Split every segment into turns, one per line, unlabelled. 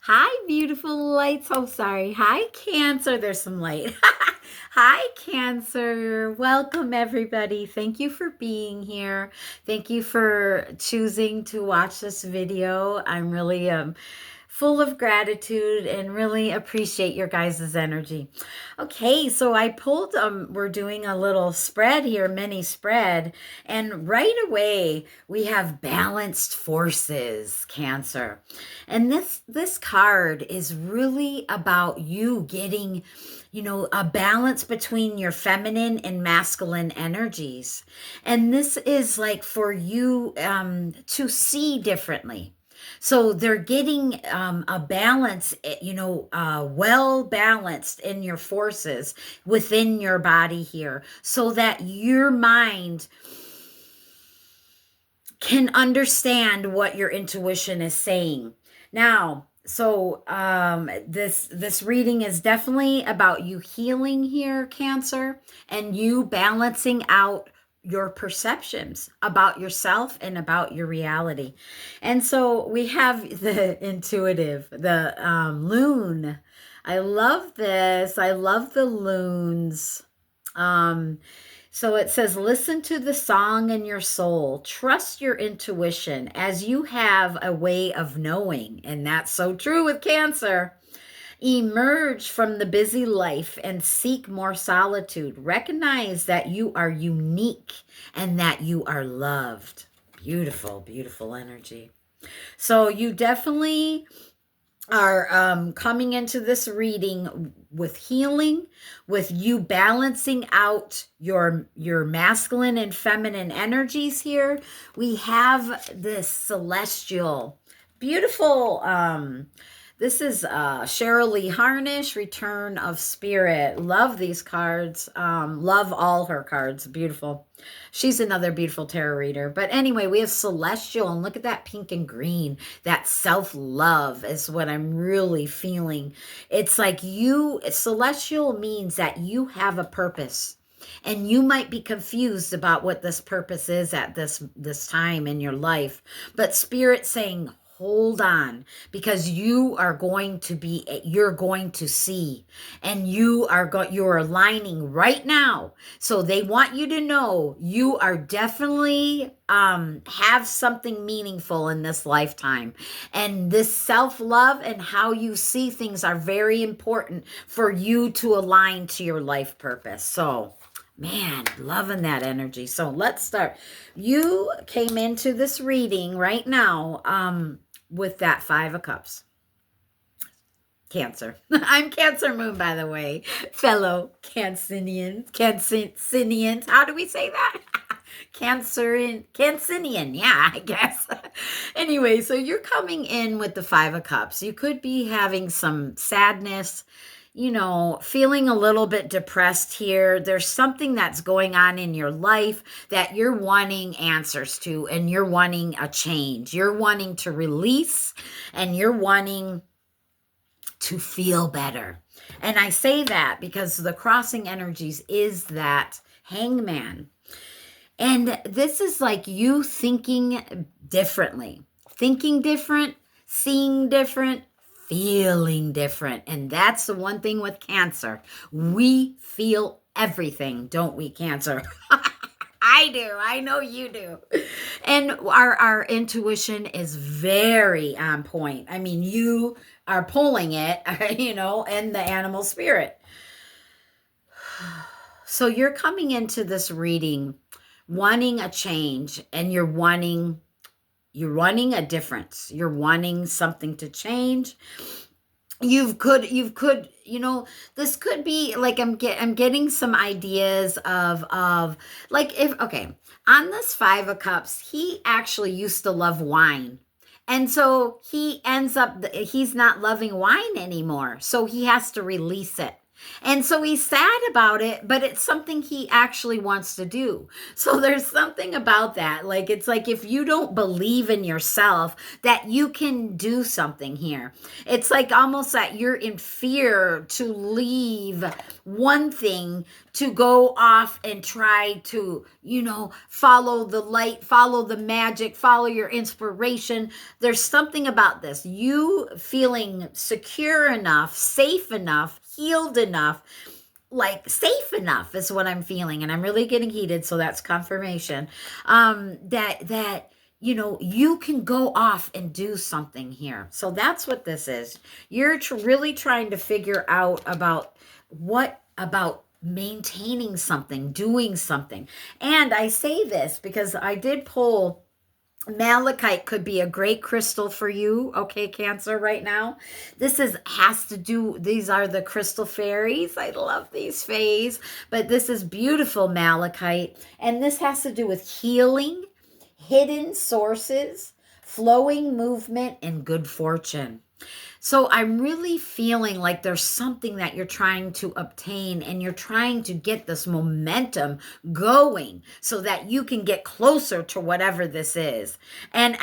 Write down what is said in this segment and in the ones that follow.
Hi, beautiful lights. Oh, sorry. Hi, Cancer. There's some light. Hi, Cancer. Welcome, everybody. Thank you for being here. Thank you for choosing to watch this video. I'm really full of gratitude and really appreciate your guys' energy. Okay, so I pulled, we're doing a little spread here, mini spread, and right away we have balanced forces, Cancer. And this card is really about you getting, a balance between your feminine and masculine energies. And this is like for you to see differently. So they're getting a balance, well balanced in your forces within your body here, so that your mind can understand what your intuition is saying. Now, so this reading is definitely about you healing here, Cancer, and you balancing out your perceptions about yourself and about your reality. And so we have the intuitive, the loon. I love this. I love the loons. Um, so it says, listen to the song in your soul. Trust your intuition as you have a way of knowing. And that's so true with Cancer. Emerge from the busy life and seek more solitude. Recognize that you are unique and that you are loved. Beautiful, beautiful energy. So you definitely are coming into this reading with healing, with you balancing out your masculine and feminine energies here. We have this celestial, beautiful. This is Cheryl Lee Harnish, Return of Spirit. Love these cards. Love all her cards. Beautiful. She's another beautiful tarot reader. But anyway, we have Celestial, and look at that pink and green. That self-love is what I'm really feeling. It's like Celestial means that you have a purpose. And you might be confused about what this purpose is at this time in your life. But Spirit saying, hold on, because you're going to see, and you're aligning right now. So they want you to know you are definitely have something meaningful in this lifetime, and this self-love and how you see things are very important for you to align to your life purpose. So man, loving that energy. So let's start. You came into this reading right now with that Five of Cups. Cancer. I'm Cancer Moon, by the way. Fellow Cancinians. How do we say that? Cancinian. Yeah, I guess. Anyway, so you're coming in with the Five of Cups. You could be having some sadness, feeling a little bit depressed here. There's something that's going on in your life that you're wanting answers to, and you're wanting a change. You're wanting to release, and you're wanting to feel better. And I say that because the crossing energies is that hangman. And this is like you thinking differently, thinking different, seeing different, feeling different. And that's the one thing with Cancer. We feel everything, don't we, Cancer? I do. I know you do. And our intuition is very on point. I mean, you are pulling it, and the animal spirit. So you're coming into this reading wanting a change, and you're wanting a difference. You're wanting something to change. This could be like I'm getting some ideas of like, if okay, on this Five of Cups, he actually used to love wine. And so he ends up he's not loving wine anymore. So he has to release it. And so he's sad about it, but it's something he actually wants to do. So there's something about that. Like, it's like if you don't believe in yourself that you can do something here, it's like almost that you're in fear to leave one thing to go off and try to, follow the light, follow the magic, follow your inspiration. There's something about this. You feeling secure enough, safe enough, healed enough, like safe enough is what I'm feeling. And I'm really getting heated, so that's confirmation. That you can go off and do something here. So that's what this is. You're really trying to figure out about maintaining something, doing something. And I say this because I did pull malachite. Could be a great crystal for you, okay, Cancer, right now. These are the crystal fairies. I love these fays, but this is beautiful malachite, and this has to do with healing, hidden sources, flowing movement, and good fortune. So I'm really feeling like there's something that you're trying to obtain, and you're trying to get this momentum going so that you can get closer to whatever this is. And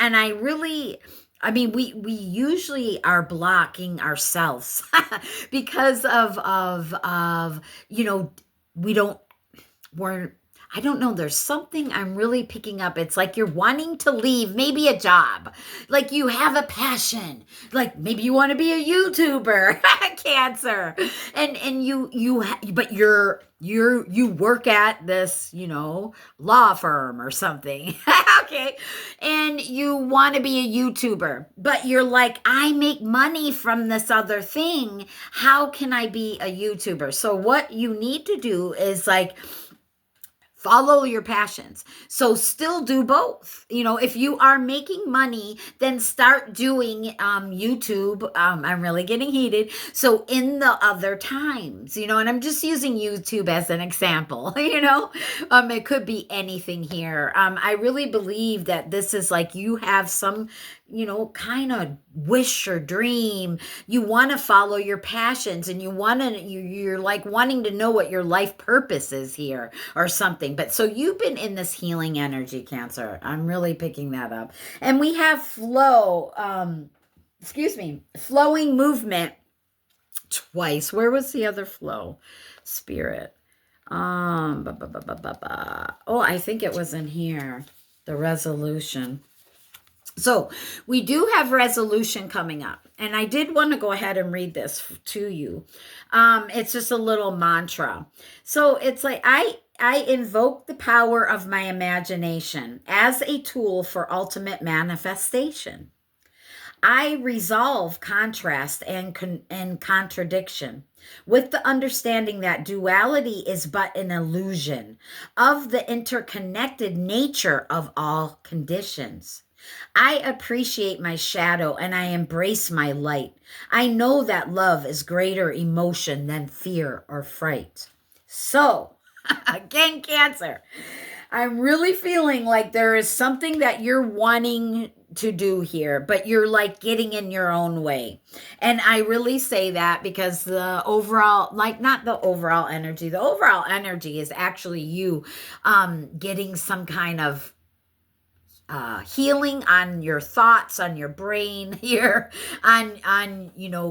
we usually are blocking ourselves because of we don't we're I don't know. There's something I'm really picking up. It's like you're wanting to leave maybe a job. Like you have a passion. Like maybe you want to be a YouTuber, Cancer. But you work at this, law firm or something. Okay. And you want to be a YouTuber, but you're like, I make money from this other thing. How can I be a YouTuber? So what you need to do is like, follow your passions. So still do both. If you are making money, then start doing YouTube. I'm really getting heated. So in the other times, and I'm just using YouTube as an example, it could be anything here. I really believe that this is like you have some kind of wish or dream. You want to follow your passions, and you're like wanting to know what your life purpose is here or something. But so you've been in this healing energy, Cancer. I'm really picking that up. And we have flowing movement twice. Where was the other flow? Spirit. Oh, I think it was in here. The resolution. So we do have resolution coming up, and I did want to go ahead and read this to you. It's just a little mantra. So it's like I invoke the power of my imagination as a tool for ultimate manifestation. I resolve contrast and contradiction with the understanding that duality is but an illusion of the interconnected nature of all conditions. I appreciate my shadow and I embrace my light. I know that love is greater emotion than fear or fright. So, again, Cancer, I'm really feeling like there is something that you're wanting to do here, but you're like getting in your own way. And I really say that because the overall, like not the overall energy is actually you getting some kind of healing on your thoughts, on your brain here, on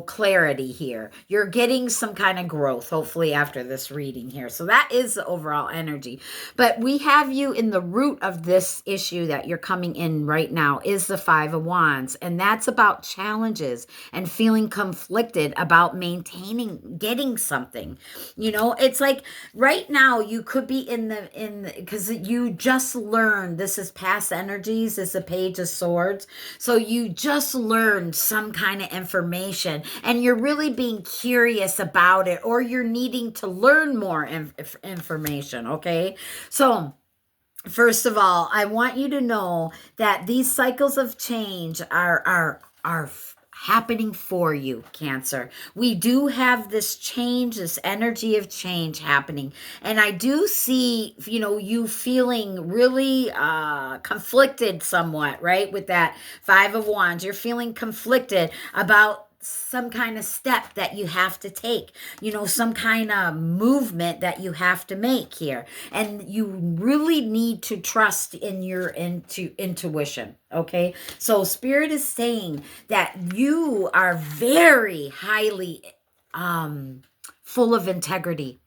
clarity here. You're getting some kind of growth, hopefully, after this reading here. So that is the overall energy. But we have you in the root of this issue that you're coming in right now is the Five of Wands. And that's about challenges and feeling conflicted about getting something. It's like right now you could be because you just learned, this is past energies, is a Page of Swords. So you just learned some kind of information and you're really being curious about it, or you're needing to learn more information. Okay. So first of all, I want you to know that these cycles of change are happening for you, Cancer. We do have this change, this energy of change happening. And I do see, you feeling really conflicted somewhat, right? With that Five of Wands, you're feeling conflicted about some kind of step that you have to take, some kind of movement that you have to make here. And you really need to trust in your intuition. Okay. So Spirit is saying that you are very highly full of integrity.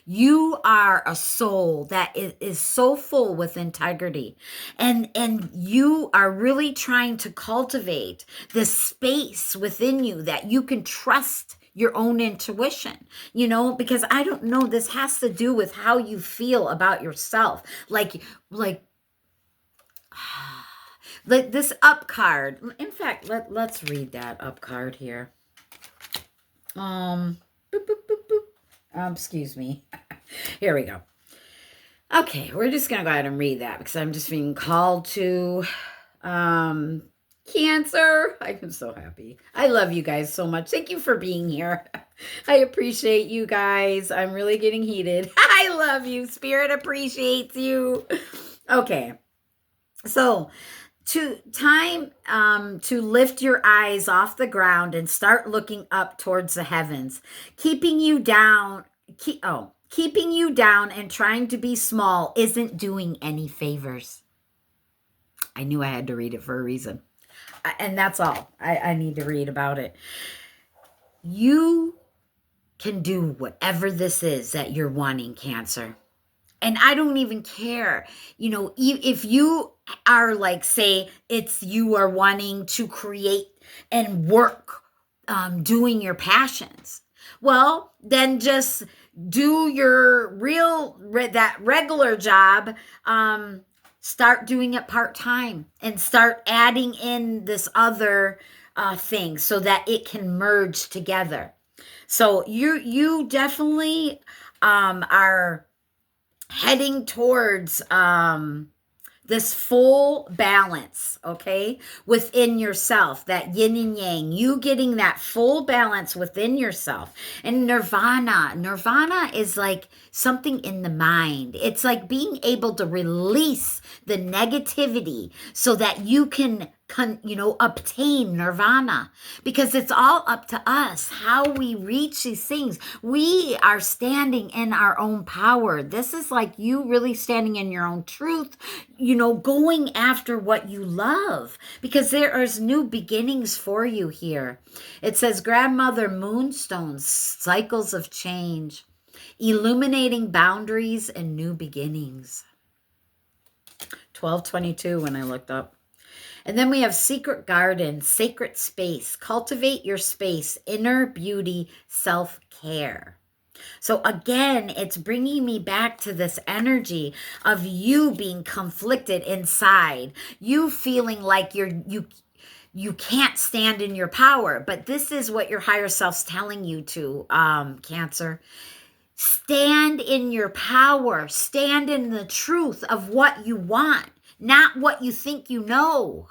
You are a soul that is so full with integrity, and you are really trying to cultivate this space within you that you can trust your own intuition, because I don't know, this has to do with how you feel about yourself. Like this up card. In fact, let's read that up card here. Boop, boop, boop, boop. Excuse me. Here we go. Okay, we're just going to go ahead and read that because I'm just being called to Cancer. I'm so happy. I love you guys so much. Thank you for being here. I appreciate you guys. I'm really getting heated. I love you. Spirit appreciates you. Okay. So, to lift your eyes off the ground and start looking up towards the heavens. Keeping you down and trying to be small isn't doing any favors. I knew I had to read it for a reason. And that's all I need to read about it. You can do whatever this is that you're wanting, Cancer. And I don't even care, if you are like, say, you are wanting to create and work, doing your passions. Well, then just do your that regular job. Start doing it part-time and start adding in this other thing so that it can merge together. So you definitely are heading towards this full balance, okay, within yourself, that yin and yang, you getting that full balance within yourself. And nirvana is like something in the mind. It's like being able to release the negativity so that you can obtain nirvana, because it's all up to us how we reach these things. We are standing in our own power. This is like you really standing in your own truth, going after what you love, because there is new beginnings for you here. It says Grandmother Moonstones, cycles of change, illuminating boundaries and new beginnings. 1222 when I looked up. And then we have Secret Garden, sacred space. Cultivate your space, inner beauty, self-care. So again, it's bringing me back to this energy of you being conflicted inside, you feeling like you can't stand in your power. But this is what your higher self's telling you to, Cancer. Stand in your power. Stand in the truth of what you want. Not what you think you know,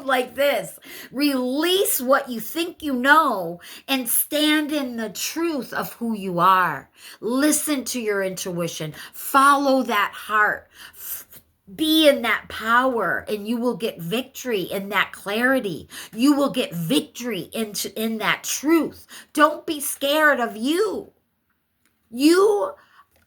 like this. Release what you think you know and stand in the truth of who you are. Listen to your intuition. Follow that heart. Be in that power, and you will get victory in that clarity. You will get victory in that truth. Don't be scared of you.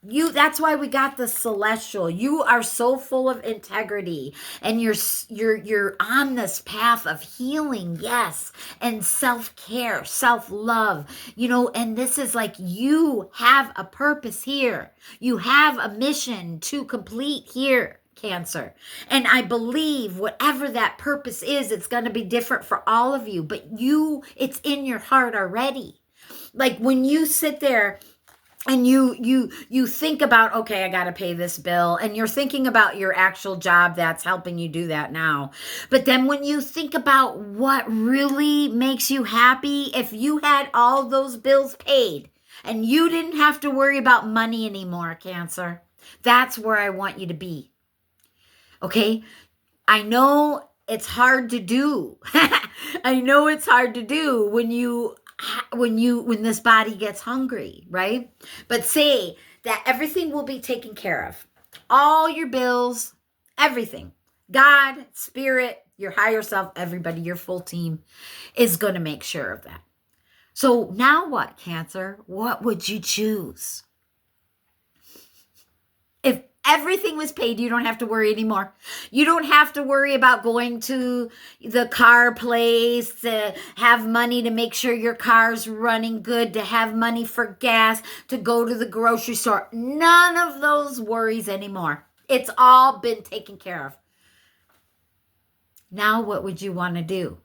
That's why we got the celestial. You are so full of integrity, and you're on this path of healing, yes, and self-care, self-love, and this is like you have a purpose here. You have a mission to complete here, Cancer. And I believe whatever that purpose is, it's going to be different for all of you, but it's in your heart already. Like when you sit there and you think about, okay, I got to pay this bill, and you're thinking about your actual job that's helping you do that now. But then when you think about what really makes you happy, if you had all those bills paid and you didn't have to worry about money anymore, Cancer, that's where I want you to be. Okay? I know it's hard to do. I know it's hard to do when this body gets hungry, right? But say that everything will be taken care of. All your bills, everything. God, Spirit, your higher self, everybody, your full team is going to make sure of that. So now what, Cancer? What would you choose? If everything was paid, you don't have to worry anymore. You don't have to worry about going to the car place to have money to make sure your car's running good, to have money for gas, to go to the grocery store. None of those worries anymore. It's all been taken care of. Now, what would you want to do?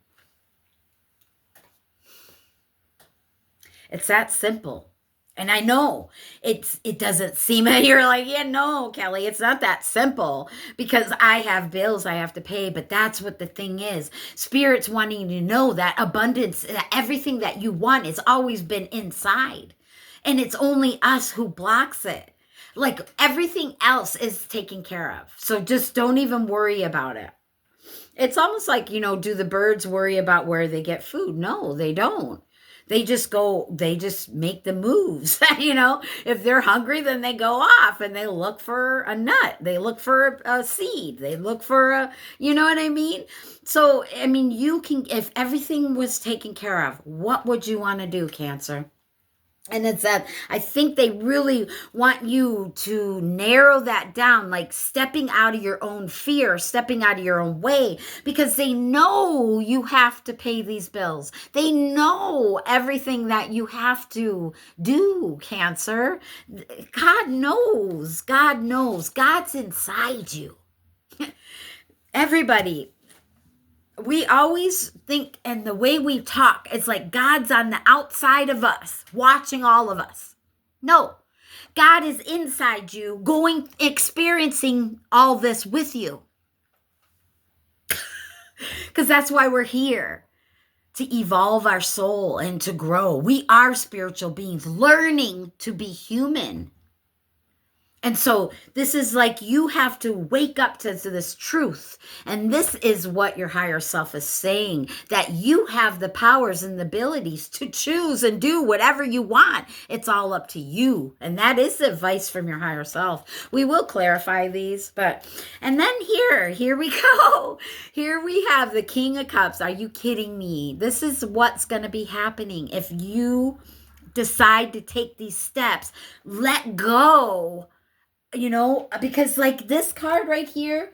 It's that simple. And I know it doesn't seem, you're like, yeah, no, Kelly, it's not that simple because I have bills I have to pay. But that's what the thing is. Spirit's wanting you to know that abundance, that everything that you want has always been inside. And it's only us who blocks it. Like everything else is taken care of. So just don't even worry about it. It's almost like, do the birds worry about where they get food? No, they don't. They just make the moves. If they're hungry, then they go off and they look for a nut. They look for a seed. They look for you know what I mean? So, you can, if everything was taken care of, what would you want to do, Cancer? And it's that I think they really want you to narrow that down, like stepping out of your own fear, stepping out of your own way, because they know you have to pay these bills. They know everything that you have to do, Cancer. God knows. God knows. God's inside you. Everybody. We always think, and the way we talk, it's like God's on the outside of us, watching all of us. No, God is inside you, experiencing all this with you. Because that's why we're here, to evolve our soul and to grow. We are spiritual beings, learning to be human. And so this is like you have to wake up to this truth. And this is what your higher self is saying, that you have the powers and the abilities to choose and do whatever you want. It's all up to you. And that is the advice from your higher self. We will clarify these, and then here we go. Here we have the King of Cups. Are you kidding me? This is what's going to be happening if you decide to take these steps. Let go. Because like this card right here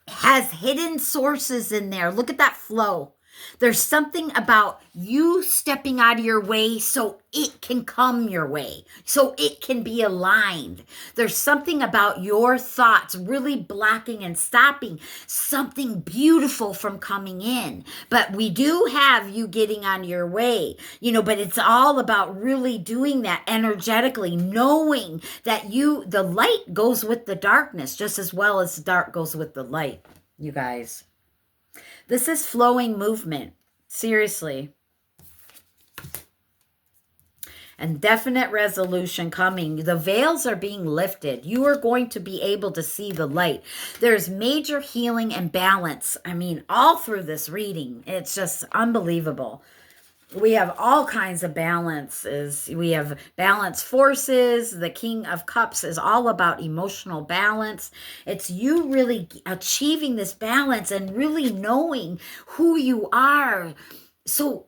has hidden sources in there. Look at that flow. There's something about you stepping out of your way so it can come your way, so it can be aligned. There's something about your thoughts really blocking and stopping something beautiful from coming in. But we do have you getting on your way, but it's all about really doing that energetically, knowing that the light goes with the darkness just as well as the dark goes with the light, you guys. This is flowing movement. Seriously. And definite resolution coming. The veils are being lifted. You are going to be able to see the light. There's major healing and balance. All through this reading. It's just unbelievable. We have all kinds of balances. We have balance forces. The King of Cups is all about emotional balance. It's you really achieving this balance and really knowing who you are. So,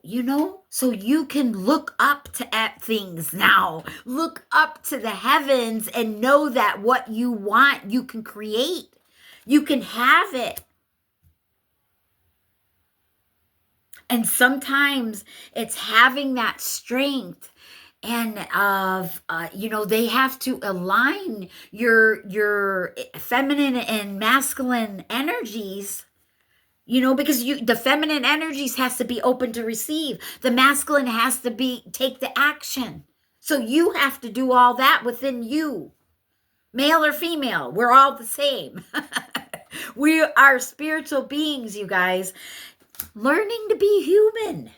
so you can look up at things now. Look up to the heavens and know that what you want, you can create. You can have it. And sometimes it's having that strength and they have to align your feminine and masculine energies, because the feminine energies has to be open to receive. The masculine has to take the action. So you have to do all that within you. Male or female, we're all the same. We are spiritual beings, you guys. Learning to be human.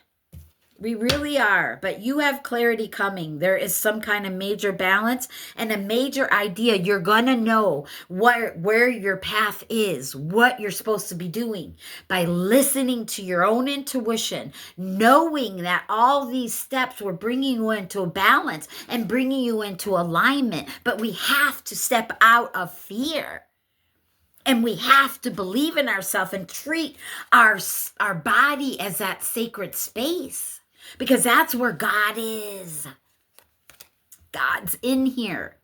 We really are. But you have clarity coming. There is some kind of major balance and a major idea. You're going to know where your path is, what you're supposed to be doing by listening to your own intuition, knowing that all these steps were bringing you into a balance and bringing you into alignment. But we have to step out of fear. And we have to believe in ourselves and treat our body as that sacred space. because that's where God is. God's in here.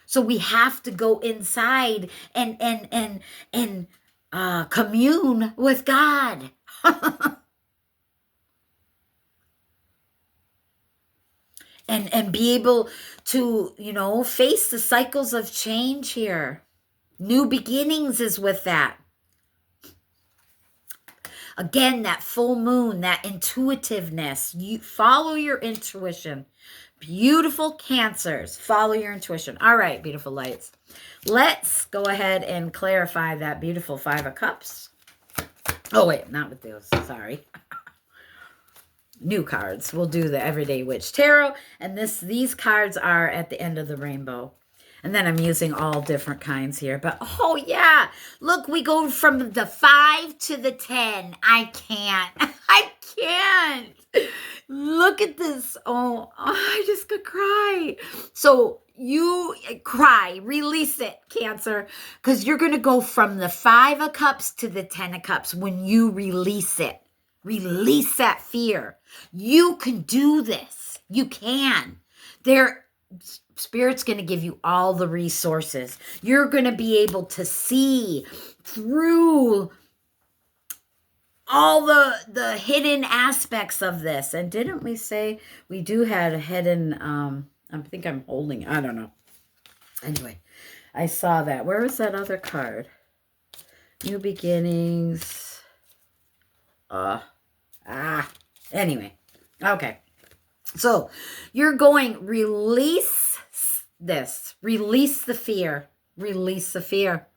So we have to go inside and commune with God. and be able to, face the cycles of change here. New beginnings is with that. Again, that full moon, that intuitiveness. You follow your intuition. Beautiful Cancers, follow your intuition. All right, beautiful lights. Let's go ahead and clarify that beautiful Five of Cups. Oh, wait, not with those. Sorry. New cards. We'll do the Everyday Witch Tarot. And these cards are at the end of the rainbow. And then I'm using all different kinds here. But, oh, yeah. Look, we go from the 5 to the 10. I can't. I can't. Look at this. Oh, I just could cry. So you cry. Release it, Cancer. Because you're going to go from the 5 of Cups to the 10 of Cups when you release it. Release that fear. You can do this. You can. Spirit's going to give you all the resources. You're going to be able to see through all the hidden aspects of this. And didn't we say we do have a hidden, I think I'm holding, I don't know. Anyway, I saw that. Where was that other card? New beginnings. Anyway. Okay. So you're going, release this. Release the fear. Release the fear.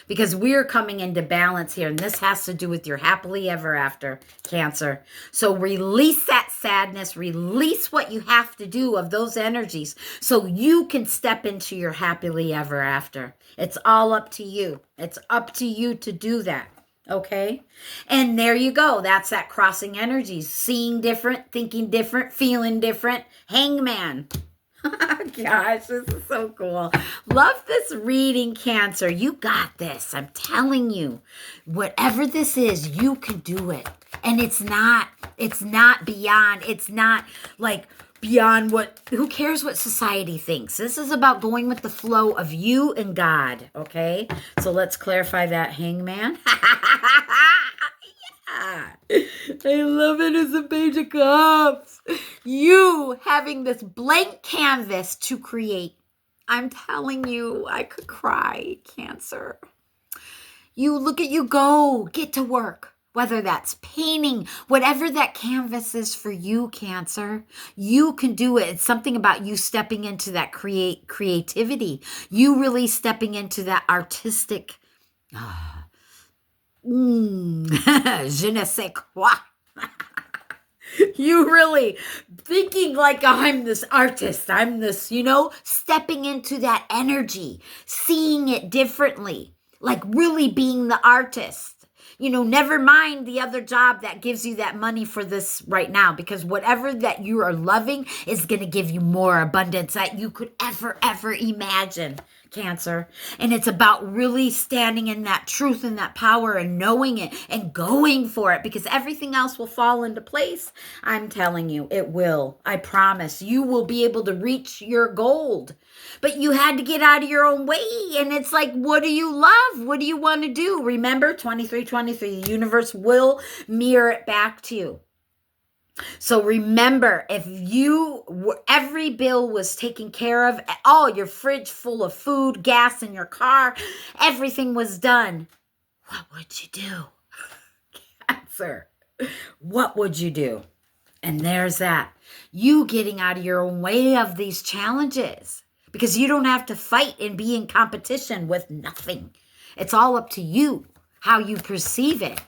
Because we're coming into balance here. And this has to do with your happily ever after, Cancer. So release that sadness. Release what you have to do of those energies so you can step into your happily ever after. It's all up to you. It's up to you to do that. Okay? And there you go. That's that crossing energies. Seeing different, thinking different, feeling different. Hangman. Gosh, this is so cool. Love this reading, Cancer. You got this. I'm telling you. Whatever this is, you can do it. And it's not beyond. It's not like beyond who cares what society thinks. This is about going with the flow of you and God. Okay? So let's clarify that, Hangman. I love it as a Page of Cups. You having this blank canvas to create. I'm telling you, I could cry, Cancer. You look at you go. Get to work. Whether that's painting, whatever that canvas is for you, Cancer, you can do it. It's something about you stepping into that creativity. You really stepping into that artistic je ne sais quoi. You really thinking like I'm this artist. I'm this, stepping into that energy, seeing it differently, like really being the artist. Never mind the other job that gives you that money for this right now, because whatever that you are loving is going to give you more abundance that you could ever imagine, Cancer. And it's about really standing in that truth and that power and knowing it and going for it, because everything else will fall into place. I'm telling you, it will. I promise. You will be able to reach your gold. But you had to get out of your own way. And it's like, what do you love? What do you want to do? Remember, 2323, the universe will mirror it back to you. So remember, if every bill was taken care of, all your fridge full of food, gas in your car, everything was done, what would you do? Cancer. What would you do? And there's that. You getting out of your own way of these challenges, because you don't have to fight and be in competition with nothing. It's all up to you, how you perceive it.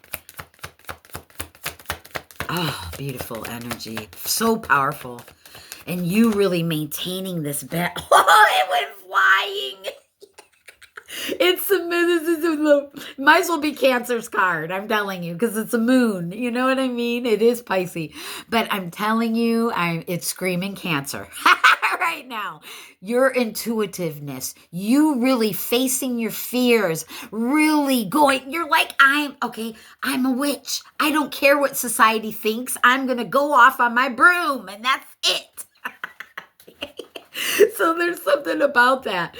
Oh, beautiful energy. So powerful. And you really maintaining this bet. Oh, it went flying. Might as well be Cancer's card, I'm telling you, because it's a moon. You know what I mean? It is Pisces. But I'm telling you, it's screaming Cancer right right now. Your intuitiveness, you really facing your fears, really going, you're like, I'm a witch. I don't care what society thinks. I'm going to go off on my broom and that's it. So there's something about that,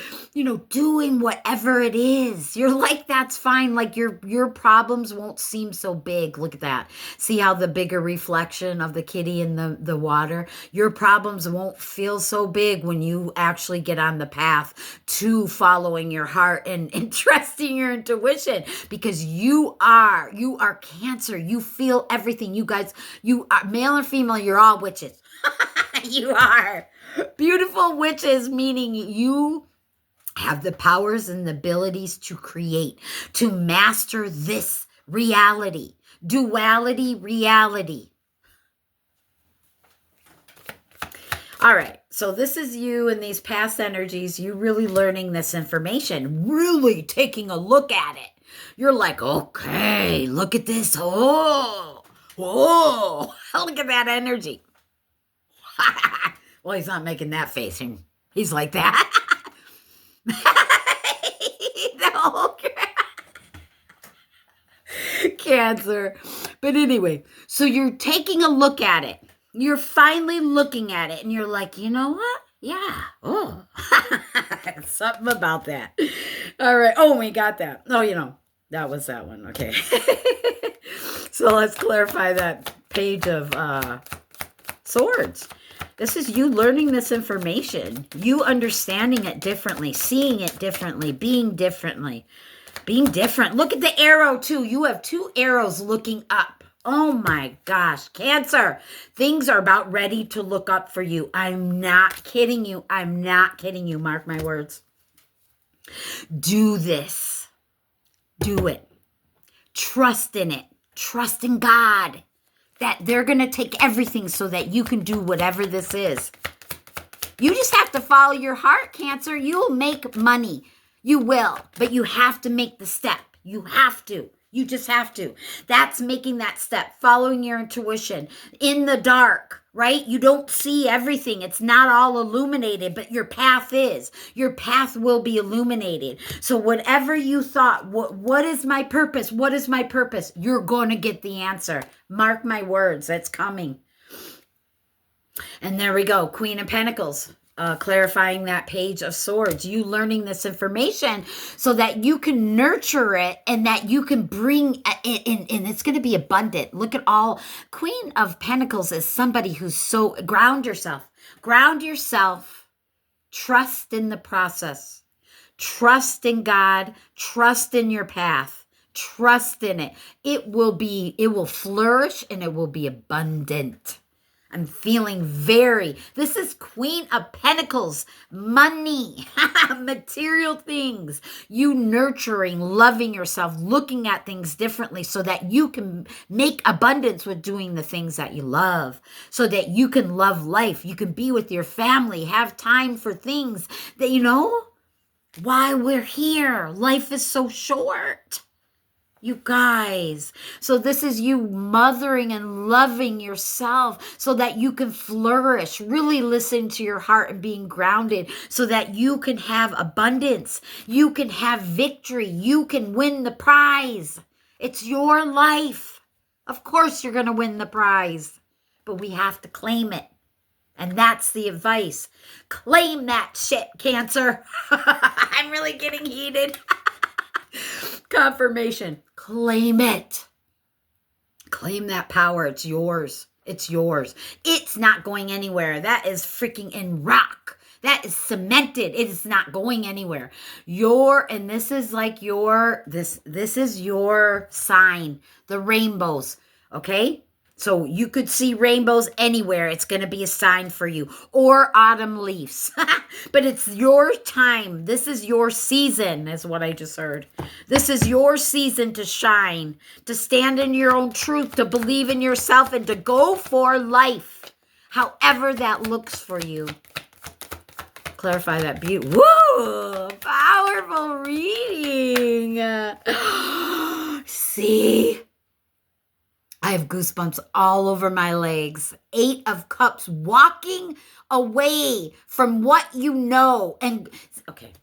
doing whatever it is. You're like, that's fine. Like your problems won't seem so big. Look at that. See how the bigger reflection of the kitty in the water, your problems won't feel so big when you actually get on the path to following your heart and trusting your intuition, because you are Cancer. You feel everything. You guys, you are male and female. You're all witches. You are beautiful witches, meaning you have the powers and the abilities to create, to master this reality, duality reality. All right, so this is you and these past energies, you really learning this information, really taking a look at it. You're like, okay, look at this. Oh, look at that energy. Well, he's not making that face. He's like that. No, Cancer. But anyway, so you're taking a look at it. You're finally looking at it and you're like, you know what? Yeah. Oh, something about that. All right. Oh, we got that. Oh, that was that one. Okay. So let's clarify that page of swords. This is you learning this information, you understanding it differently, seeing it differently, being different. Look at the arrow too. You have two arrows looking up. Oh my gosh, Cancer. Things are about ready to look up for you. I'm not kidding you. Mark my words. Do this. Do it. Trust in it. Trust in God. That they're going to take everything so that you can do whatever this is. You just have to follow your heart, Cancer. You'll make money. You will. But you have to make the step. You have to. You just have to. That's making that step. Following your intuition. In the dark, right? You don't see everything. It's not all illuminated, but your path is. Your path will be illuminated. So whatever you thought, what is my purpose? What is my purpose? You're going to get the answer. Mark my words. That's coming. And there we go. Queen of Pentacles. Clarifying that page of swords, you learning this information so that you can nurture it and that you can bring it in, and it's going to be abundant. Look at all. Queen of Pentacles is somebody who's so ground yourself, trust in the process, trust in God, trust in your path, trust in it. It will flourish and it will be abundant. I'm feeling this is Queen of Pentacles, money, material things, you nurturing, loving yourself, looking at things differently so that you can make abundance with doing the things that you love, so that you can love life. You can be with your family, have time for things that, why we're here. Life is so short. You guys, so this is you mothering and loving yourself so that you can flourish, really listen to your heart and being grounded so that you can have abundance, you can have victory, you can win the prize. It's your life. Of course you're going to win the prize, but we have to claim it. And that's the advice. Claim that shit, Cancer. I'm really getting heated. Confirmation. Claim it. Claim that power. It's yours. It's yours. It's not going anywhere. That is freaking in rock. That is cemented. It is not going anywhere. This is like this is your sign. The rainbows. Okay? So you could see rainbows anywhere. It's going to be a sign for you. Or autumn leaves. But it's your time. This is your season, is what I just heard. This is your season to shine, to stand in your own truth, to believe in yourself, and to go for life, however that looks for you. Clarify that beauty. Woo! Powerful reading. See? I have goosebumps all over my legs. 8 of Cups, walking away from what you know. And okay,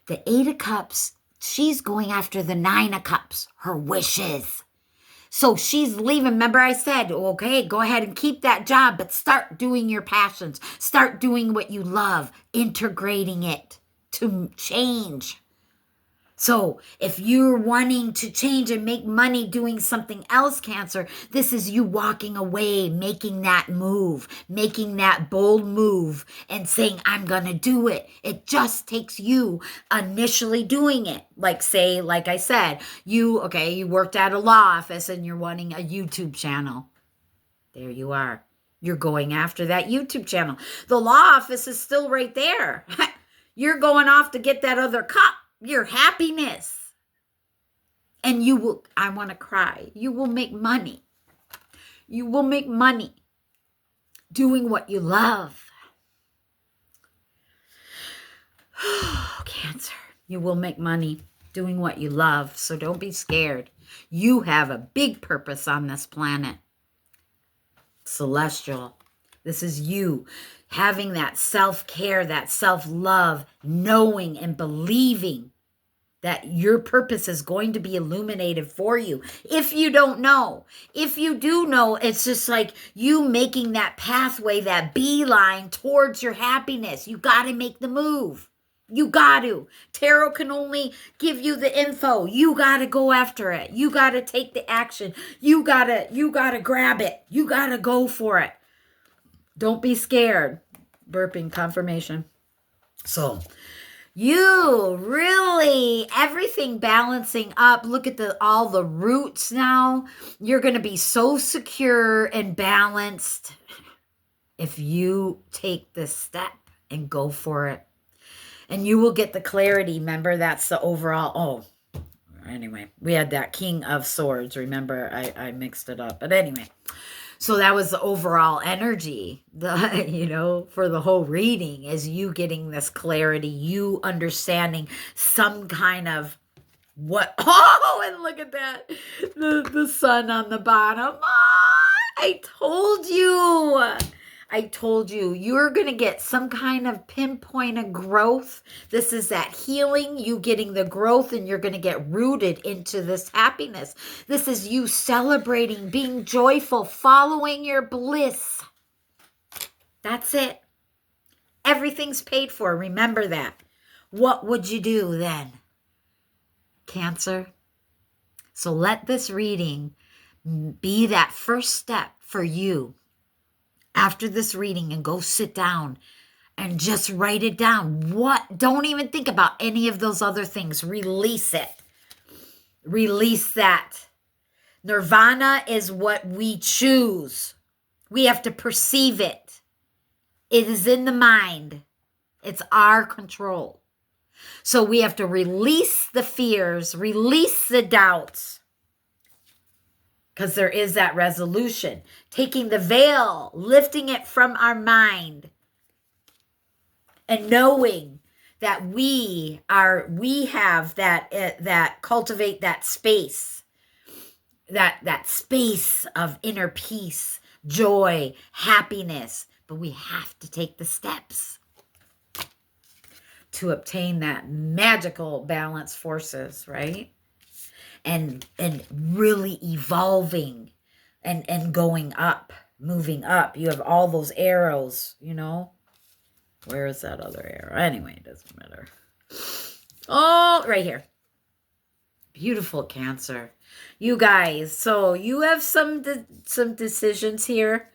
the 8 of Cups, she's going after the 9 of Cups, her wishes. So she's leaving. Remember I said, okay, go ahead and keep that job, but start doing your passions. Start doing what you love, integrating it to change. So if you're wanting to change and make money doing something else, Cancer, this is you walking away, making that move, making that bold move and saying, I'm going to do it. It just takes you initially doing it. Like say, like I said, you worked at a law office and you're wanting a YouTube channel. There you are. You're going after that YouTube channel. The law office is still right there. You're going off to get that other cup. Your happiness. And you will, I want to cry. You will make money. You will make money doing what you love. Cancer, you will make money doing what you love. So don't be scared. You have a big purpose on this planet. Celestial. This is you having that self-care, that self-love, knowing and believing that your purpose is going to be illuminated for you. If you don't know, if you do know, it's just like you making that pathway, that beeline towards your happiness. You got to make the move. You got to. Tarot can only give you the info. You got to go after it. You got to take the action. You got to grab it. You got to go for it. Don't be scared. Burping confirmation. So you really, everything balancing up. Look at all the roots now. You're going to be so secure and balanced if you take this step and go for it. And you will get the clarity. Remember, that's the overall. Oh, anyway, we had that King of Swords. Remember, I mixed it up. But anyway. So that was the overall energy, for the whole reading is you getting this clarity, you understanding some kind of what. Oh, and look at that. The sun on the bottom. Oh, I told you, you're going to get some kind of pinpoint of growth. This is that healing, you getting the growth, and you're going to get rooted into this happiness. This is you celebrating, being joyful, following your bliss. That's it. Everything's paid for. Remember that. What would you do then, Cancer? So let this reading be that first step for you. After this reading, and go sit down and just write it down. Don't even think about any of those other things. Release it. Release that. Nirvana is what we choose. We have to perceive it. It is in the mind. It's our control. So we have to release the fears, release the doubts. Because there is that resolution. Taking the veil, lifting it from our mind. And knowing that we have that cultivate that space. That space of inner peace, joy, happiness. But we have to take the steps to obtain that magical balance forces, right? And really evolving and going up, moving up. You have all those arrows, Where is that other arrow? Anyway, it doesn't matter. Oh, right here. Beautiful, Cancer. You guys, so you have some decisions here.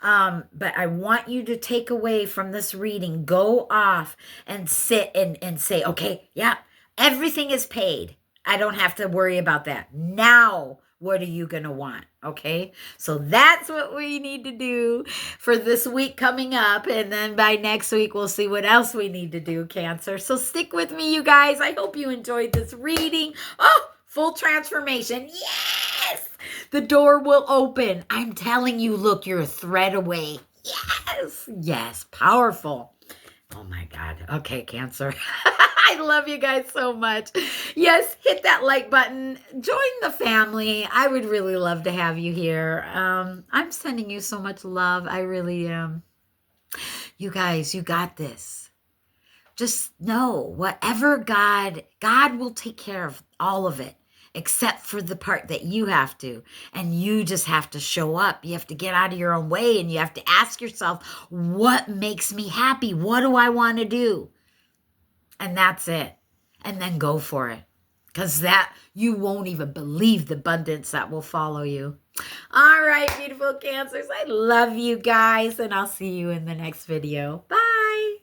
But I want you to take away from this reading, go off and sit and say, okay, yeah, everything is paid. I don't have to worry about that. Now, what are you going to want? Okay. So that's what we need to do for this week coming up. And then by next week, we'll see what else we need to do, Cancer. So stick with me, you guys. I hope you enjoyed this reading. Oh, full transformation. Yes. The door will open. I'm telling you, look, you're a thread away. Yes. Yes. Powerful. Oh my God. Okay, Cancer. I love you guys so much. Yes, hit that like button. Join the family. I would really love to have you here. I'm sending you so much love. I really am. You guys, you got this. Just know whatever God will take care of all of it, except for the part that you have to. And you just have to show up. You have to get out of your own way and you have to ask yourself, what makes me happy? What do I want to do? And that's it. And then go for it. Because that you won't even believe the abundance that will follow you. All right, beautiful Cancers. I love you guys. And I'll see you in the next video. Bye.